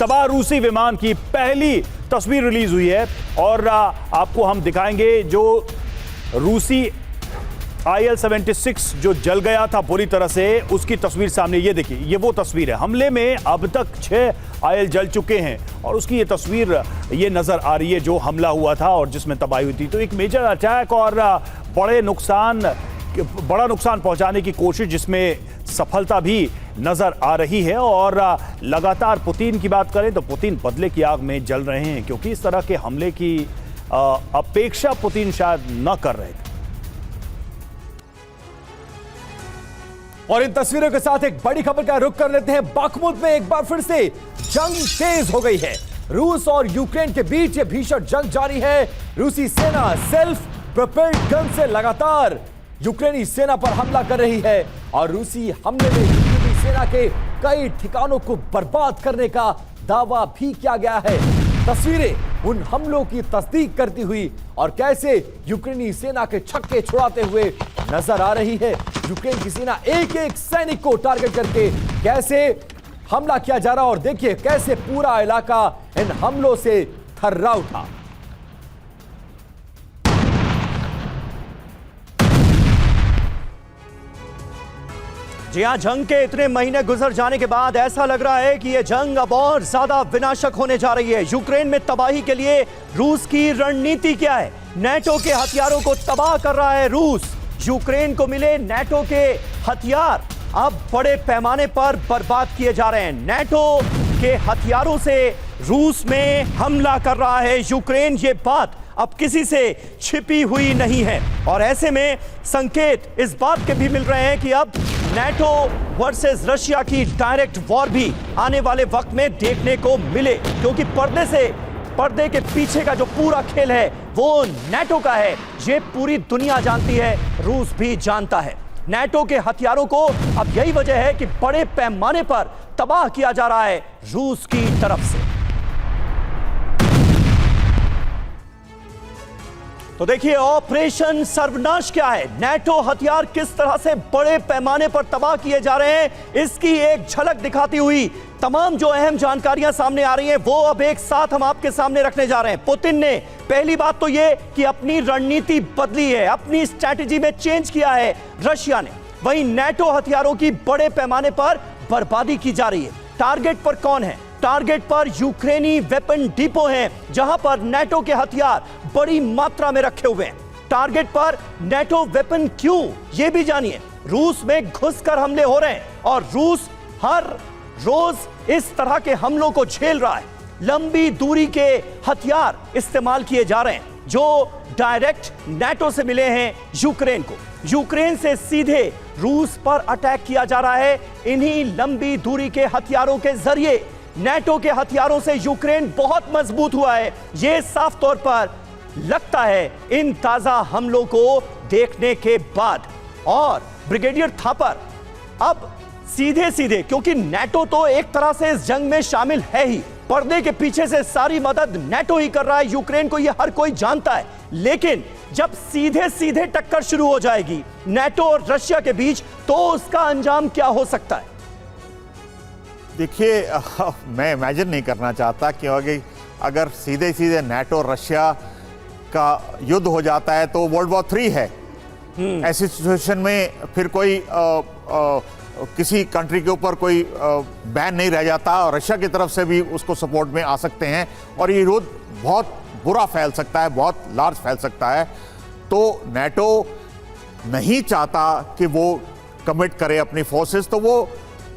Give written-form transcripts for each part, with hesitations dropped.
तबाह रूसी विमान की पहली तस्वीर रिलीज हुई है और आपको हम दिखाएंगे जो रूसी IL-76 जो जल गया था पूरी तरह से, उसकी तस्वीर सामने। ये देखिए, ये वो तस्वीर है। हमले में अब तक 6 IL जल चुके हैं और उसकी ये तस्वीर ये नजर आ रही है जो हमला हुआ था और जिसमें तबाही हुई थी। तो एक मेजर अटैक और बड़ा नुकसान पहुंचाने की कोशिश, जिसमें सफलता भी नजर आ रही है। और लगातार पुतिन की बात करें तो पुतिन बदले की आग में जल रहे हैं, क्योंकि इस तरह के हमले की अपेक्षा पुतिन शायद न कर रहे थे। और इन तस्वीरों के साथ एक बड़ी खबर का रुख कर लेते हैं। बाखमुत में एक बार फिर से जंग तेज हो गई है। रूस और यूक्रेन के बीच ये भीषण जंग जारी है। रूसी सेना सेल्फ प्रोपेल्ड गन से लगातार यूक्रेनी सेना पर हमला कर रही है और रूसी हमले में यूक्रेनी सेना के कई ठिकानों को बर्बाद करने का दावा भी किया गया है। तस्वीरें उन हमलों की तस्दीक करती हुई और कैसे यूक्रेनी सेना के छक्के छुड़ाते हुए नजर आ रही है। यूक्रेन की सेना एक एक सैनिक को टारगेट करके कैसे हमला किया जा रहा है और देखिए कैसे पूरा इलाका इन हमलों से थर्रा उठा। जी हां, जंग के इतने महीने गुजर जाने के बाद ऐसा लग रहा है कि यह जंग अब और ज्यादा विनाशक होने जा रही है। यूक्रेन में तबाही के लिए रूस की रणनीति क्या है? नेटो के हथियारों को तबाह कर रहा है रूस। यूक्रेन को मिले नेटो के हथियार अब बड़े पैमाने पर बर्बाद किए जा रहे हैं। नेटो के हथियारों से रूस में हमला कर रहा है यूक्रेन। ये बात अब किसी से छिपी हुई नहीं है और ऐसे में संकेत इस बात के भी मिल रहे हैं कि अब नेटो वर्सेस रशिया की डायरेक्ट वॉर भी आने वाले वक्त में देखने को मिले, क्योंकि पर्दे के पीछे का जो पूरा खेल है वो नेटो का है। ये पूरी दुनिया जानती है, रूस भी जानता है। नेटो के हथियारों को अब यही वजह है कि बड़े पैमाने पर तबाह किया जा रहा है रूस की तरफ से। तो देखिए ऑपरेशन सर्वनाश क्या है, नेटो हथियार किस तरह से बड़े पैमाने पर तबाह किए जा रहे हैं, इसकी एक झलक दिखाती हुई तमाम जो अहम जानकारियां सामने आ रही हैं वो अब एक साथ हम आपके सामने रखने जा रहे हैं। पुतिन ने पहली बात तो ये कि अपनी रणनीति बदली है, अपनी स्ट्रैटेजी में चेंज किया है रशिया ने। वहीं नेटो हथियारों की बड़े पैमाने पर बर्बादी की जा रही है। टारगेट पर कौन है? टारगेट पर यूक्रेनी वेपन डिपो हैं, जहां पर नेटो के हथियार बड़ी मात्रा में रखे हुए हैं। टारगेट पर नेटो वेपन क्यों, यह भी जानिए। रूस में घुसकर हमले हो रहे हैं और रूस हर रोज इस तरह के हमलों को झेल रहा है। लंबी दूरी के हथियार इस्तेमाल किए जा रहे हैं जो डायरेक्ट नेटो से मिले हैं यूक्रेन को। यूक्रेन से सीधे रूस पर अटैक किया जा रहा है इन्हीं लंबी दूरी के हथियारों के जरिए। नेटो के हथियारों से यूक्रेन बहुत मजबूत हुआ है, यह साफ तौर पर लगता है इन ताजा हमलों को देखने के बाद। और ब्रिगेडियर थापर अब सीधे क्योंकि नेटो तो एक तरह से इस जंग में शामिल है ही, पर्दे के पीछे से सारी मदद नेटो ही कर रहा है यूक्रेन को, यह हर कोई जानता है। लेकिन जब सीधे टक्कर शुरू हो जाएगी नेटो और रशिया के बीच, तो उसका अंजाम क्या हो सकता है? देखिए, मैं इमेजिन नहीं करना चाहता क्योंकि अगर सीधे नेटो रशिया का युद्ध हो जाता है तो वर्ल्ड वॉर 3 है। ऐसी सिचुएशन में फिर कोई किसी कंट्री के ऊपर कोई बैन नहीं रह जाता और रशिया की तरफ से भी उसको सपोर्ट में आ सकते हैं और ये युद्ध बहुत बुरा फैल सकता है, बहुत लार्ज फैल सकता है। तो नेटो नहीं चाहता कि वो कमिट करे अपनी फोर्सेस, तो वो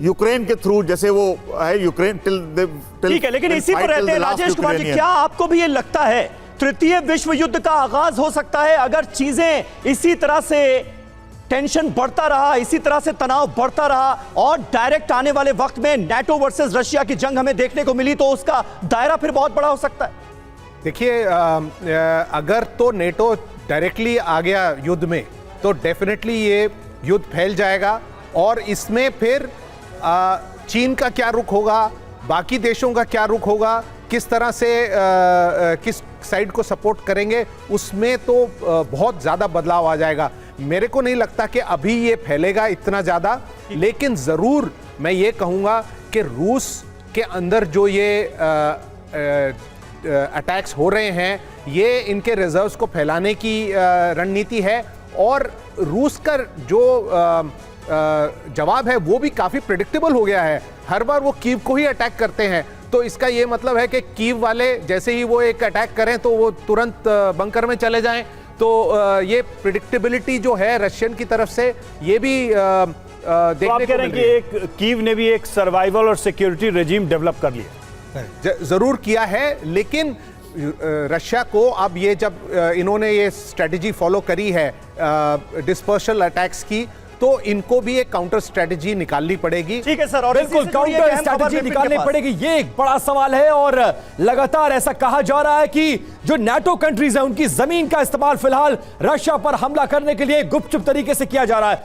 यूक्रेन के थ्रू, जैसे वो है यूक्रेन ठीक है। लेकिन इसी पर रहते हैं राजेश कुमार जी, क्या आपको भी ये लगता है तृतीय विश्व युद्ध का आगाज हो सकता है अगर चीजें इसी तरह से टेंशन बढ़ता रहा, इसी तरह से तनाव बढ़ता रहा और डायरेक्ट आने वाले वक्त में नेटो वर्सेस रशिया की जंग हमें देखने को मिली, तो उसका दायरा फिर बहुत बड़ा हो सकता है? देखिए, अगर तो नेटो डायरेक्टली आ गया युद्ध में तो डेफिनेटली ये युद्ध फैल जाएगा और इसमें फिर चीन का क्या रुख होगा, बाकी देशों का क्या रुख होगा, किस तरह से किस साइड को सपोर्ट करेंगे, उसमें तो बहुत ज़्यादा बदलाव आ जाएगा। मेरे को नहीं लगता कि अभी ये फैलेगा इतना ज़्यादा, लेकिन ज़रूर मैं ये कहूँगा कि रूस इनके अंदर जो ये अटैक्स हो रहे हैं, ये इनके रिजर्व्स को फैलाने की रणनीति है। और रूस का जो जवाब है वो भी काफी प्रेडिक्टेबल हो गया है। हर बार वो कीव को ही अटैक करते हैं, तो इसका ये मतलब है कि कीव वाले जैसे ही वो एक अटैक करें तो वो तुरंत बंकर में चले जाएं। तो ये प्रिडिक्टेबिलिटी जो है रशियन की तरफ से, ये भी तो आप देखने कह को रहे हैं मिल कि रही है। एक कीव ने भी एक सर्वाइवल और सिक्योरिटी रेजिम डेवलप कर लिया। जरूर किया है, लेकिन रशिया को अब ये जब इन्होंने ये स्ट्रेटजी फॉलो करी है डिस्पर्सल अटैक्स की, तो इनको भी एक काउंटर स्ट्रेटजी निकालनी पड़ेगी। ठीक है सर, और बिल्कुल काउंटर स्ट्रेटजी निकालनी पड़ेगी, ये एक बड़ा सवाल है। और लगातार ऐसा कहा जा रहा है कि जो नाटो कंट्रीज हैं उनकी जमीन का इस्तेमाल फिलहाल रशिया पर हमला करने के लिए गुपचुप तरीके से किया जा रहा है।